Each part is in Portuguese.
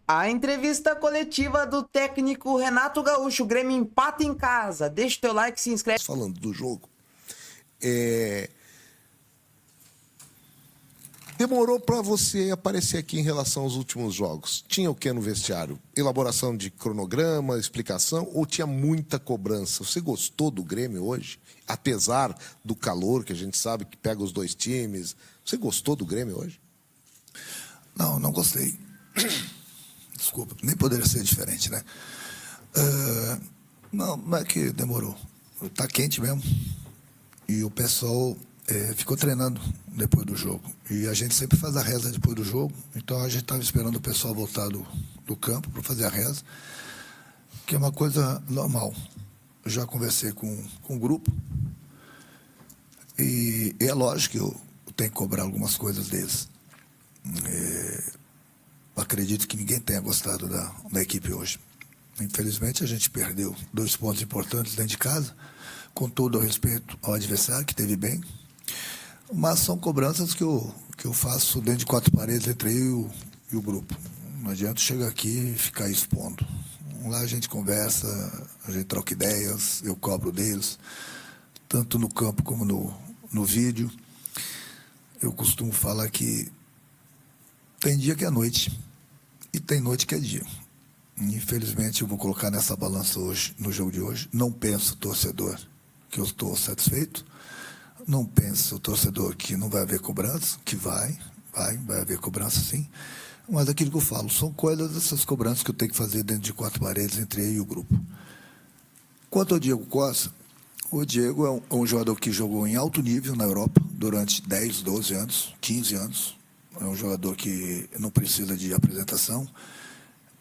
A entrevista coletiva do técnico Renato Gaúcho, o Grêmio empata em casa. Deixa o teu like, se inscreve. Falando do jogo, demorou para você aparecer aqui em relação aos últimos jogos? Tinha o que no vestiário? Elaboração de cronograma, explicação, ou tinha muita cobrança? Você gostou do Grêmio hoje? Apesar do calor que a gente sabe que pega os dois times, você gostou do Grêmio hoje? Não, não gostei. Desculpa, nem poderia ser diferente, né? Não é que demorou. Tá quente mesmo. E o pessoal ficou treinando depois do jogo. E a gente sempre faz a reza depois do jogo. Então a gente estava esperando o pessoal voltar do campo para fazer a reza, que é uma coisa normal. Eu já conversei com o grupo. E é lógico que eu tenho que cobrar algumas coisas deles. Acredito que ninguém tenha gostado da equipe hoje. Infelizmente, a gente perdeu 2 pontos importantes dentro de casa, com todo o respeito ao adversário, que teve bem. Mas são cobranças que eu faço dentro de 4 paredes entre eu e o grupo. Não adianta chegar aqui e ficar expondo. Lá a gente conversa, a gente troca ideias, eu cobro deles, tanto no campo como no vídeo. Eu costumo falar que tem dia que é noite e tem noite que é dia. Infelizmente, eu vou colocar nessa balança hoje, no jogo de hoje. Não penso, torcedor, que eu estou satisfeito. Não penso, torcedor, que não vai haver cobrança, que vai haver cobrança sim. Mas aquilo que eu falo, são coisas dessas cobranças que eu tenho que fazer dentro de 4 paredes entre eu e o grupo. Quanto ao Diego Costa, o Diego é um jogador que jogou em alto nível na Europa durante 10, 12 anos, 15 anos. É um jogador que não precisa de apresentação.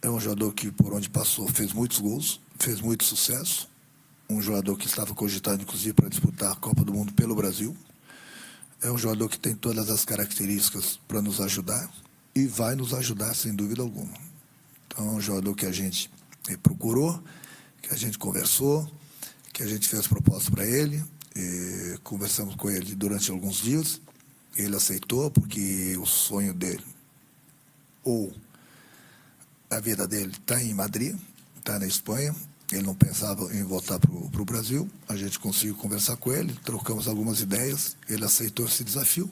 É um jogador que, por onde passou, fez muitos gols, fez muito sucesso. Um jogador que estava cogitado, inclusive, para disputar a Copa do Mundo pelo Brasil. É um jogador que tem todas as características para nos ajudar e vai nos ajudar, sem dúvida alguma. Então, é um jogador que a gente procurou, que a gente conversou, que a gente fez proposta para ele. Conversamos com ele durante alguns dias. Ele aceitou, porque o sonho dele, ou a vida dele, está em Madrid, está na Espanha. Ele não pensava em voltar para o Brasil. A gente conseguiu conversar com ele, trocamos algumas ideias, ele aceitou esse desafio.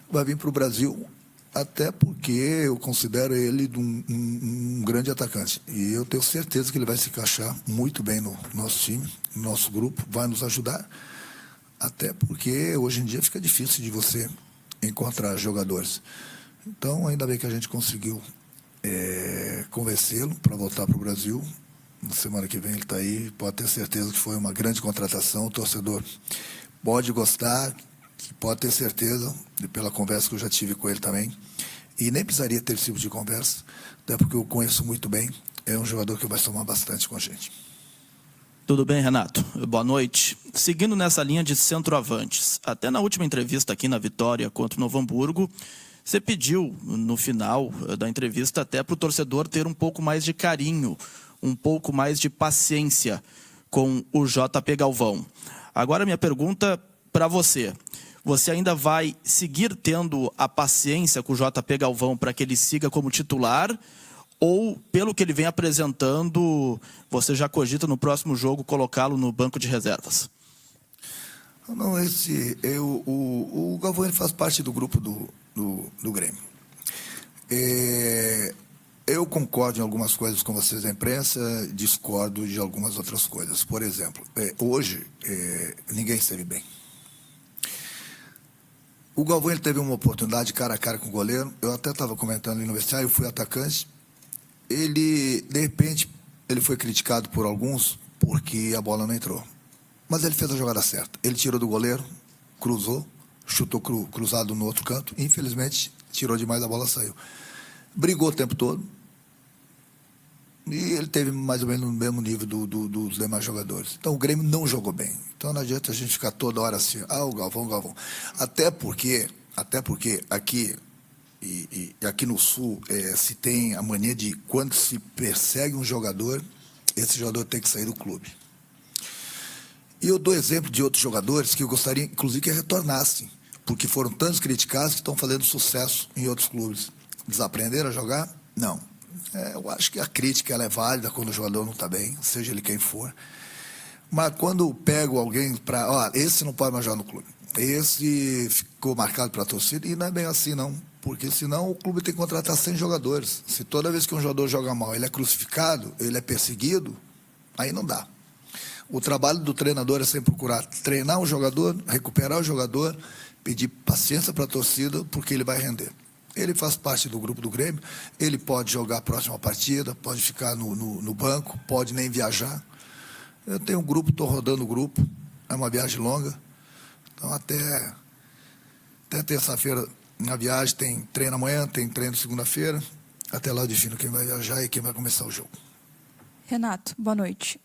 Vai vir para o Brasil, até porque eu considero ele um grande atacante. E eu tenho certeza que ele vai se encaixar muito bem no nosso time, no nosso grupo, vai nos ajudar. Até porque hoje em dia fica difícil de você encontrar jogadores. Então, ainda bem que a gente conseguiu convencê-lo para voltar para o Brasil. Na semana que vem ele está aí, pode ter certeza que foi uma grande contratação. O torcedor pode gostar, pode ter certeza, pela conversa que eu já tive com ele também. E nem precisaria ter esse tipo de conversa, até porque eu conheço muito bem. É um jogador que vai somar bastante com a gente. Tudo bem, Renato? Boa noite. Seguindo nessa linha de centroavantes, até na última entrevista aqui na Vitória contra o Novo Hamburgo, você pediu, no final da entrevista, até para o torcedor ter um pouco mais de carinho, um pouco mais de paciência com o JP Galvão. Agora, minha pergunta para você. Você ainda vai seguir tendo a paciência com o JP Galvão para que ele siga como titular? Ou, pelo que ele vem apresentando, você já cogita no próximo jogo colocá-lo no banco de reservas? Não, o Galvão ele faz parte do grupo do Grêmio. Eu concordo em algumas coisas com vocês da imprensa, discordo de algumas outras coisas. Por exemplo, hoje ninguém esteve bem. O Galvão ele teve uma oportunidade cara a cara com o goleiro. Eu até estava comentando ali no vestiário, eu fui atacante. Ele, de repente, ele foi criticado por alguns porque a bola não entrou. Mas ele fez a jogada certa. Ele tirou do goleiro, cruzou, chutou cruzado no outro canto. Infelizmente, tirou demais, a bola saiu. Brigou o tempo todo. E ele teve mais ou menos no mesmo nível dos demais jogadores. Então, o Grêmio não jogou bem. Então, não adianta a gente ficar toda hora assim, o Galvão, o Galvão. Até porque aqui... E aqui no Sul se tem a mania de, quando se persegue um jogador, esse jogador tem que sair do clube. E eu dou exemplo de outros jogadores que eu gostaria, inclusive, que retornassem, porque foram tantos criticados que estão fazendo sucesso em outros clubes. Desaprenderam a jogar? Não. Eu acho que a crítica ela é válida quando o jogador não está bem, seja ele quem for. Mas quando pego alguém para... esse não pode mais jogar no clube. Esse ficou marcado para a torcida, e não é bem assim, não. Porque senão o clube tem que contratar 100 jogadores. Se toda vez que um jogador joga mal, ele é crucificado, ele é perseguido, aí não dá. O trabalho do treinador é sempre procurar treinar o jogador, recuperar o jogador, pedir paciência para a torcida, porque ele vai render. Ele faz parte do grupo do Grêmio, ele pode jogar a próxima partida, pode ficar no banco, pode nem viajar. Eu tenho um grupo, estou rodando o grupo, é uma viagem longa. Então, até terça-feira na viagem, tem treino amanhã, tem treino segunda-feira. Até lá eu defino quem vai viajar e quem vai começar o jogo. Renato, boa noite.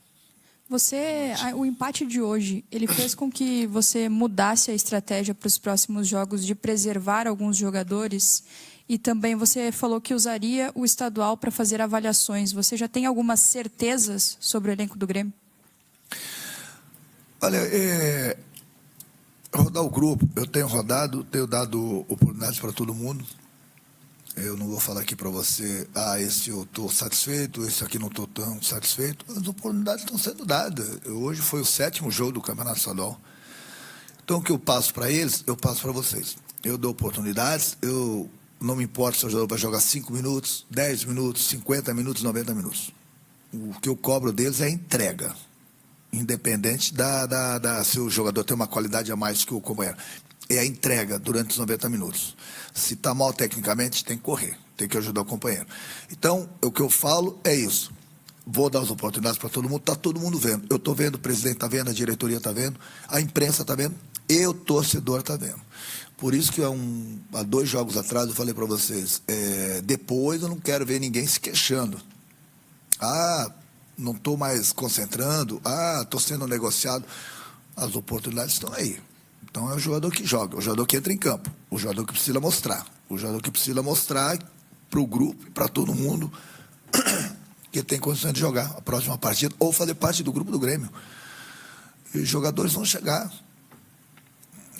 O empate de hoje, ele fez com que você mudasse a estratégia para os próximos jogos de preservar alguns jogadores, e também você falou que usaria o estadual para fazer avaliações. Você já tem algumas certezas sobre o elenco do Grêmio? Olha, rodar o grupo, eu tenho rodado, tenho dado oportunidades para todo mundo. Eu não vou falar aqui para você, esse eu estou satisfeito, esse aqui não estou tão satisfeito. As oportunidades estão sendo dadas. Hoje foi o 7º jogo do Campeonato Estadual. Então, o que eu passo para eles, eu passo para vocês. Eu dou oportunidades, eu não me importo se o jogador vai jogar 5 minutos, 10 minutos, 50 minutos, 90 minutos. O que eu cobro deles é entrega. Independente se o jogador tem uma qualidade a mais que o companheiro. É a entrega durante os 90 minutos. Se está mal tecnicamente, tem que correr, tem que ajudar o companheiro. Então, o que eu falo é isso. Vou dar as oportunidades para todo mundo, está todo mundo vendo. Eu estou vendo, o presidente está vendo, a diretoria está vendo, a imprensa está vendo, e o torcedor está vendo. Por isso que há 2 jogos atrás eu falei para vocês, depois eu não quero ver ninguém se queixando. Não estou mais concentrando, estou sendo negociado. As oportunidades estão aí. Então é o jogador que joga, o jogador que entra em campo, o jogador que precisa mostrar. O jogador que precisa mostrar para o grupo e para todo mundo que tem condições de jogar a próxima partida ou fazer parte do grupo do Grêmio. E os jogadores vão chegar.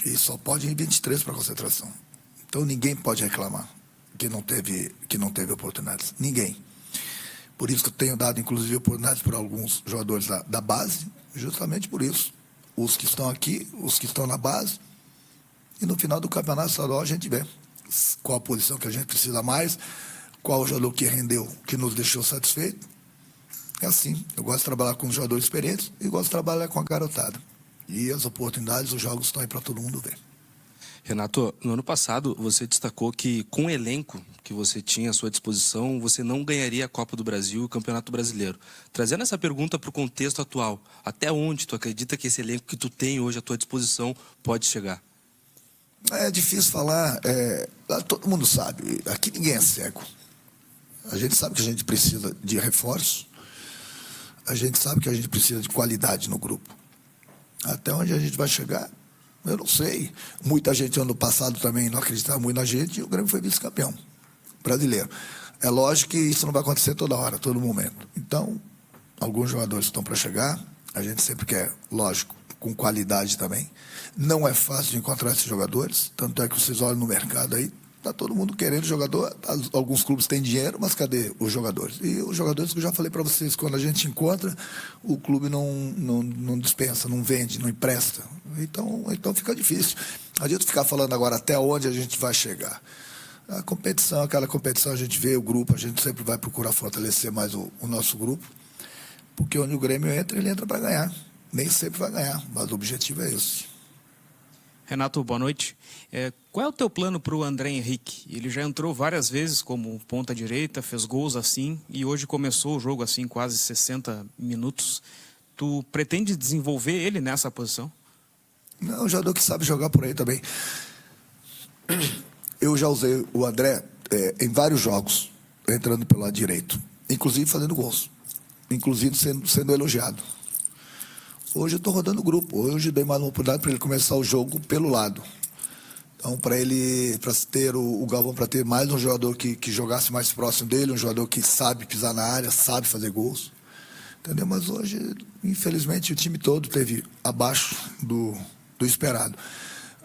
E só pode ir 23 para a concentração. Então ninguém pode reclamar que não teve oportunidades. Ninguém. Por isso que eu tenho dado, inclusive, oportunidades para alguns jogadores da base, justamente por isso. Os que estão aqui, os que estão na base. E no final do campeonato estadual a gente vê qual a posição que a gente precisa mais, qual o jogador que rendeu, que nos deixou satisfeito. É assim, eu gosto de trabalhar com os jogadores experientes e gosto de trabalhar com a garotada. E as oportunidades, os jogos estão aí para todo mundo ver. Renato, no ano passado você destacou que com o elenco que você tinha à sua disposição, você não ganharia a Copa do Brasil e o Campeonato Brasileiro. Trazendo essa pergunta para o contexto atual, até onde tu acredita que esse elenco que tu tem hoje à tua disposição pode chegar? É difícil falar, todo mundo sabe, aqui ninguém é cego. A gente sabe que a gente precisa de reforço, a gente sabe que a gente precisa de qualidade no grupo. Até onde a gente vai chegar? Eu não sei. Muita gente ano passado também não acreditava muito na gente e o Grêmio foi vice-campeão brasileiro. É lógico que isso não vai acontecer toda hora, todo momento. Então, alguns jogadores estão para chegar. A gente sempre quer, lógico, com qualidade também. Não é fácil de encontrar esses jogadores. Tanto é que vocês olham no mercado aí, está todo mundo querendo jogador. Alguns clubes têm dinheiro, mas cadê os jogadores? E os jogadores que eu já falei para vocês, quando a gente encontra, o clube não dispensa, não vende, não empresta. Então fica difícil. Não adianta ficar falando agora até onde a gente vai chegar. A competição, aquela competição, a gente vê o grupo, a gente sempre vai procurar fortalecer mais o nosso grupo, porque onde o Grêmio entra, ele entra para ganhar. Nem sempre vai ganhar, mas o objetivo é esse. Renato, boa noite. Qual é o teu plano para o André Henrique? Ele já entrou várias vezes como ponta direita, fez gols assim, e hoje começou o jogo assim, quase 60 minutos. Tu pretende desenvolver ele nessa posição? Não, um jogador que sabe jogar por aí também. Eu já usei o André em vários jogos, entrando pelo lado direito, inclusive fazendo gols, inclusive sendo elogiado. Hoje eu estou rodando o grupo, hoje dei mais uma oportunidade para ele começar o jogo pelo lado. Então, para ter o Galvão, para ter mais um jogador que jogasse mais próximo dele, um jogador que sabe pisar na área, sabe fazer gols. Entendeu? Mas hoje, infelizmente, o time todo teve abaixo do esperado.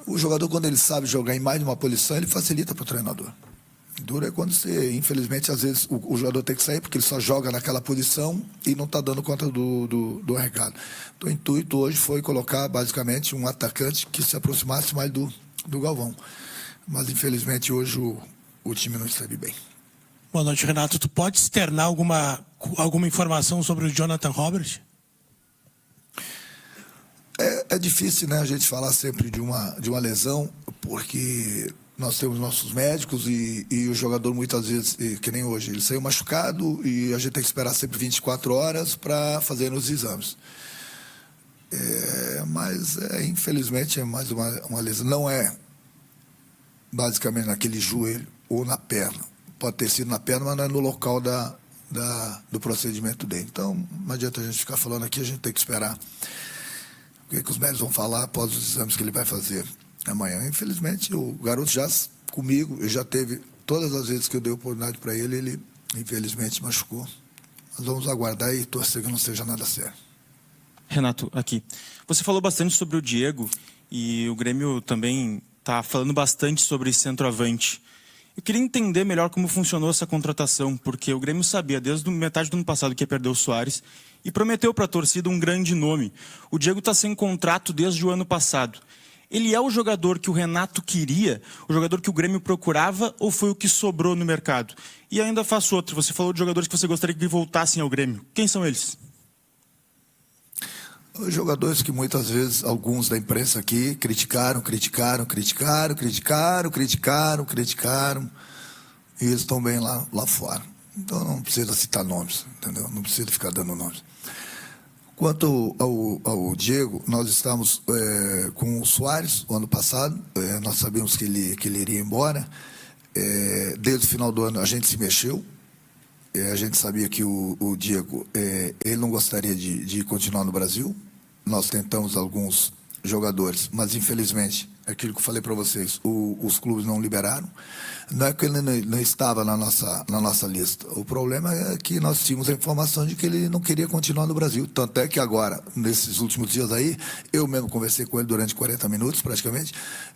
O jogador, quando ele sabe jogar em mais de uma posição, ele facilita para o treinador. Duro é quando você, infelizmente, às vezes o jogador tem que sair porque ele só joga naquela posição e não está dando conta do recado. Então, o intuito hoje foi colocar, basicamente, um atacante que se aproximasse mais do Galvão. Mas, infelizmente, hoje o time não esteve bem. Boa noite, Renato. Tu pode externar alguma informação sobre o Jonathan Robert? É difícil, né, a gente falar sempre de uma lesão, porque nós temos nossos médicos e o jogador muitas vezes, que nem hoje, ele saiu machucado e a gente tem que esperar sempre 24 horas para fazer os exames. Mas, infelizmente, é mais uma lesão. Não é basicamente naquele joelho ou na perna. Pode ter sido na perna, mas não é no local do procedimento dele. Então, não adianta a gente ficar falando aqui, a gente tem que esperar o que os médicos vão falar após os exames que ele vai fazer amanhã. Infelizmente, o garoto já comigo, eu já teve, todas as vezes que eu dei oportunidade para ele, ele infelizmente machucou. Nós vamos aguardar e torcer que não seja nada sério. Renato, aqui. Você falou bastante sobre o Diego e o Grêmio também está falando bastante sobre centroavante. Eu queria entender melhor como funcionou essa contratação, porque o Grêmio sabia desde metade do ano passado que ia perder o Soares e prometeu para a torcida um grande nome. O Diego está sem contrato desde o ano passado. Ele é o jogador que o Renato queria, o jogador que o Grêmio procurava, ou foi o que sobrou no mercado? E ainda faço outro, você falou de jogadores que você gostaria que voltassem ao Grêmio. Quem são eles? Os jogadores que muitas vezes alguns da imprensa aqui criticaram, e eles estão bem lá fora. Então não precisa citar nomes, entendeu? Não precisa ficar dando nomes. Quanto ao Diego, nós estávamos com o Soares o ano passado, nós sabíamos que ele iria embora. Desde o final do ano a gente se mexeu. A gente sabia que o Diego ele não gostaria de continuar no Brasil. Nós tentamos alguns jogadores, mas infelizmente, aquilo que eu falei para vocês, os clubes não liberaram. Não é que ele não estava na nossa lista. O problema é que nós tínhamos a informação de que ele não queria continuar no Brasil. Tanto é que agora, nesses últimos dias aí, eu mesmo conversei com ele durante 40 minutos, praticamente,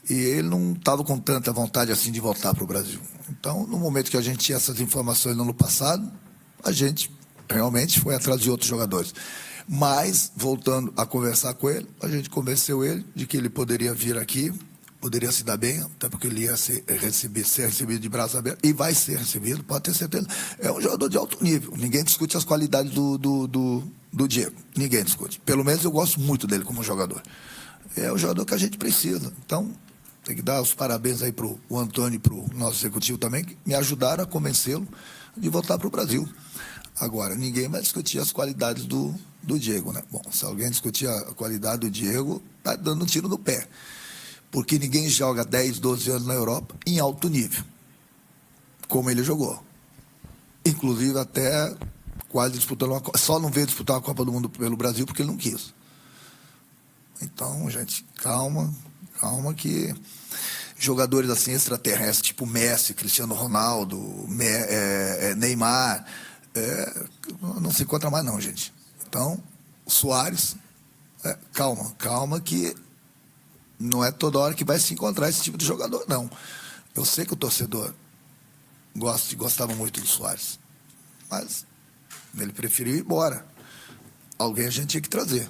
e ele não estava com tanta vontade assim de voltar para o Brasil. Então, no momento que a gente tinha essas informações no ano passado, a gente realmente foi atrás de outros jogadores. Mas, voltando a conversar com ele, a gente convenceu ele de que ele poderia vir aqui, poderia se dar bem, até porque ele ia ser recebido de braços abertos, e vai ser recebido, pode ter certeza. É um jogador de alto nível, ninguém discute as qualidades do Diego, ninguém discute. Pelo menos eu gosto muito dele como jogador. É o jogador que a gente precisa. Então, tem que dar os parabéns aí para o Antônio e para o nosso executivo também, que me ajudaram a convencê-lo de voltar para o Brasil. Agora, ninguém vai discutir as qualidades do Diego, né? Bom, se alguém discutir a qualidade do Diego, tá dando um tiro no pé. Porque ninguém joga 10, 12 anos na Europa em alto nível, como ele jogou. Inclusive até quase disputando só não veio disputar a Copa do Mundo pelo Brasil porque ele não quis. Então, gente, calma que jogadores assim extraterrestres, tipo Messi, Cristiano Ronaldo, Neymar, não se encontra mais não, gente. Então, o Soares, calma que não é toda hora que vai se encontrar esse tipo de jogador, não. Eu sei que o torcedor gostava muito do Soares, mas ele preferiu ir embora. Alguém a gente tinha que trazer.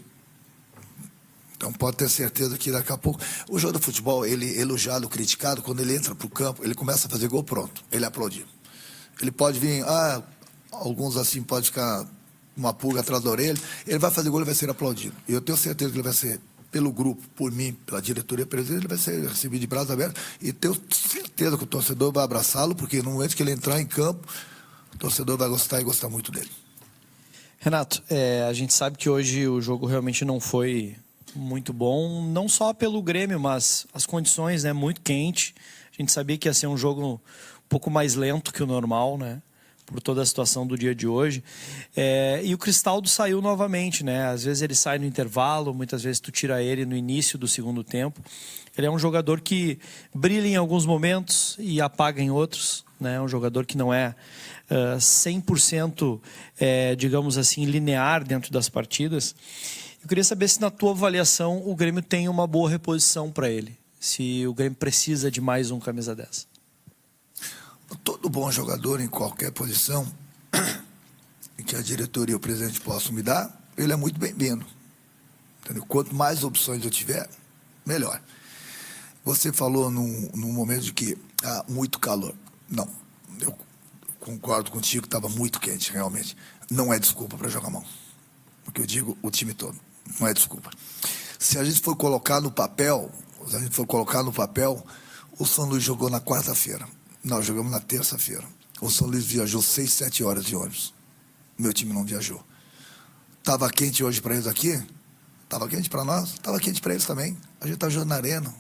Então pode ter certeza que daqui a pouco... O jogo do futebol, ele elogiado, criticado, quando ele entra para o campo, ele começa a fazer gol, pronto, ele é aplaudido. Ele pode vir, alguns assim pode ficar uma pulga atrás da orelha, ele vai fazer gol, ele vai ser aplaudido. E eu tenho certeza que ele vai ser, pelo grupo, por mim, pela diretoria presidente, ele vai ser recebido de braços abertos, e tenho certeza que o torcedor vai abraçá-lo, porque no momento que ele entrar em campo, o torcedor vai gostar e gostar muito dele. Renato, a gente sabe que hoje o jogo realmente não foi muito bom, não só pelo Grêmio, mas as condições, né, muito quente. A gente sabia que ia ser um jogo um pouco mais lento que o normal, né, por toda a situação do dia de hoje. E o Cristaldo saiu novamente, né? Às vezes ele sai no intervalo, muitas vezes tu tira ele no início do segundo tempo. Ele é um jogador que brilha em alguns momentos e apaga em outros, né? Um jogador que não é 100%, digamos assim, linear dentro das partidas. Eu queria saber se na tua avaliação o Grêmio tem uma boa reposição para ele, se o Grêmio precisa de mais um camisa 10. Todo bom jogador em qualquer posição em que a diretoria e o presidente possam me dar, ele é muito bem-vindo. Entendeu? Quanto mais opções eu tiver, melhor. Você falou num momento de que há muito calor. Não, eu concordo contigo que estava muito quente, realmente. Não é desculpa para jogar mal. Porque eu digo o time todo. Não é desculpa. Se a gente for colocar no papel, o São Luís jogou na quarta-feira. Nós jogamos na terça-feira. O São Luís viajou 6, 7 horas de ônibus. Meu time não viajou. Estava quente hoje para eles aqui? Estava quente para nós? Estava quente para eles também. A gente está jogando na arena.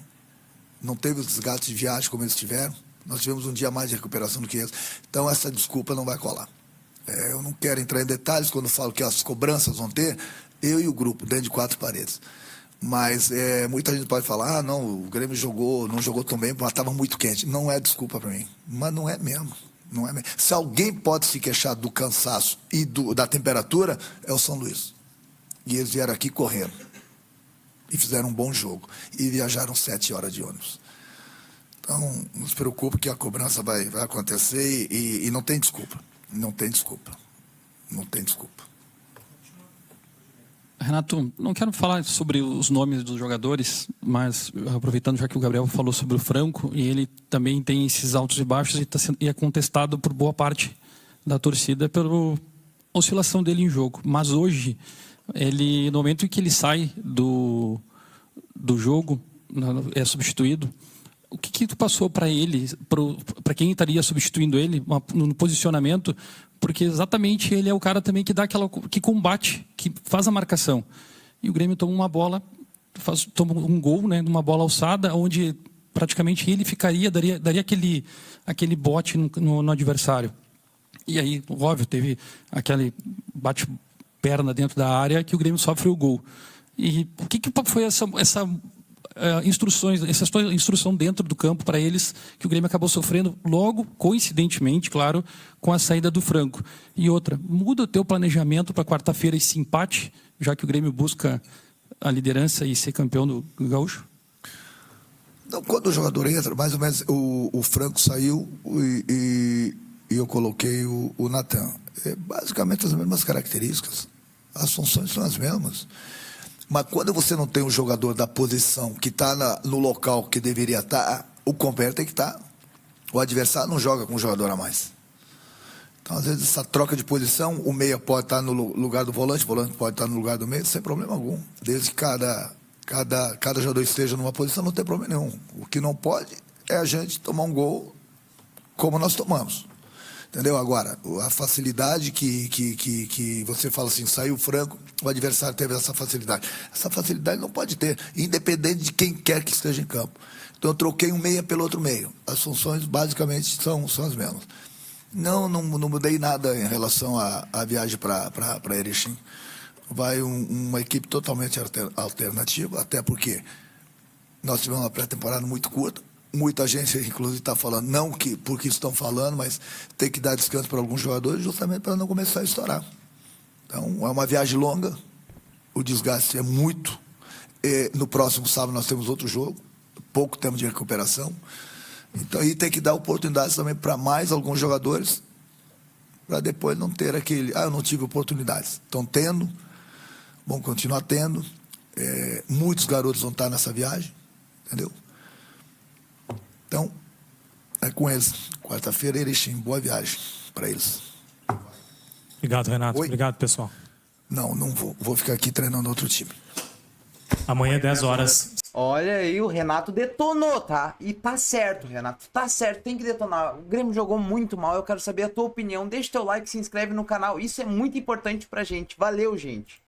Não teve os desgastes de viagem como eles tiveram. Nós tivemos um dia mais de recuperação do que eles. Então, essa desculpa não vai colar. Eu não quero entrar em detalhes quando falo que as cobranças vão ter, eu e o grupo, dentro de 4 paredes. Mas muita gente pode falar, não, o Grêmio não jogou tão bem, mas estava muito quente. Não é desculpa para mim. Mas não é mesmo. Não é mesmo. Se alguém pode se queixar do cansaço e da temperatura, é o São Luís. E eles vieram aqui correndo. E fizeram um bom jogo. E viajaram 7 horas de ônibus. Então, não se preocupe que a cobrança vai acontecer e não tem desculpa. Não tem desculpa. Não tem desculpa. Renato, não quero falar sobre os nomes dos jogadores, mas aproveitando já que o Gabriel falou sobre o Franco, e ele também tem esses altos e baixos e é contestado por boa parte da torcida pela oscilação dele em jogo. Mas hoje, no momento em que ele sai do jogo, é substituído, o que tu passou para ele, para quem estaria substituindo ele, no posicionamento? Porque exatamente ele é o cara também que dá que combate, que faz a marcação. E o Grêmio toma uma bola, toma um gol, né, numa bola alçada, onde praticamente ele daria aquele bote no adversário. E aí, óbvio, teve aquele bate-perna dentro da área que o Grêmio sofre o gol. E o que foi essa instrução dentro do campo para eles, que o Grêmio acabou sofrendo logo, coincidentemente, claro, com a saída do Franco? E outra, muda o teu planejamento para quarta-feira esse empate, já que o Grêmio busca a liderança e ser campeão do Gaúcho? Não, quando o jogador entra, mais ou menos, o Franco saiu e eu coloquei o Natan. Basicamente as mesmas características, as funções são as mesmas. Mas quando você não tem um jogador da posição que está no local que deveria estar, o companheiro tem que estar. O adversário não joga com um jogador a mais. Então, às vezes, essa troca de posição, o meia pode estar no lugar do volante, o volante pode estar no lugar do meio, sem problema algum. Desde que cada jogador esteja numa posição, não tem problema nenhum. O que não pode é a gente tomar um gol como nós tomamos. Entendeu? Agora, a facilidade que você fala assim, saiu o Franco, o adversário teve essa facilidade. Essa facilidade não pode ter, independente de quem quer que esteja em campo. Então eu troquei um meia pelo outro meio. As funções basicamente são as mesmas. Não mudei nada em relação à viagem para Erechim. Vai uma equipe totalmente alternativa, até porque nós tivemos uma pré-temporada muito curta. Muita gente, inclusive, está falando, não porque estão falando, mas tem que dar descanso para alguns jogadores, justamente para não começar a estourar. Então, é uma viagem longa, o desgaste é muito. No próximo sábado nós temos outro jogo, pouco tempo de recuperação. Então, aí tem que dar oportunidades também para mais alguns jogadores, para depois não ter aquele, eu não tive oportunidades. Estão tendo, vão continuar tendo. Muitos garotos vão estar nessa viagem, entendeu? Então, é com eles. Quarta-feira, Erechim. Boa viagem para eles. Obrigado, Renato. Oi? Obrigado, pessoal. Não vou. Vou ficar aqui treinando outro time. Amanhã, 10 horas. Olha aí, o Renato detonou, tá? E tá certo, Renato. Tá certo, tem que detonar. O Grêmio jogou muito mal. Eu quero saber a tua opinião. Deixa teu like, se inscreve no canal. Isso é muito importante pra gente. Valeu, gente.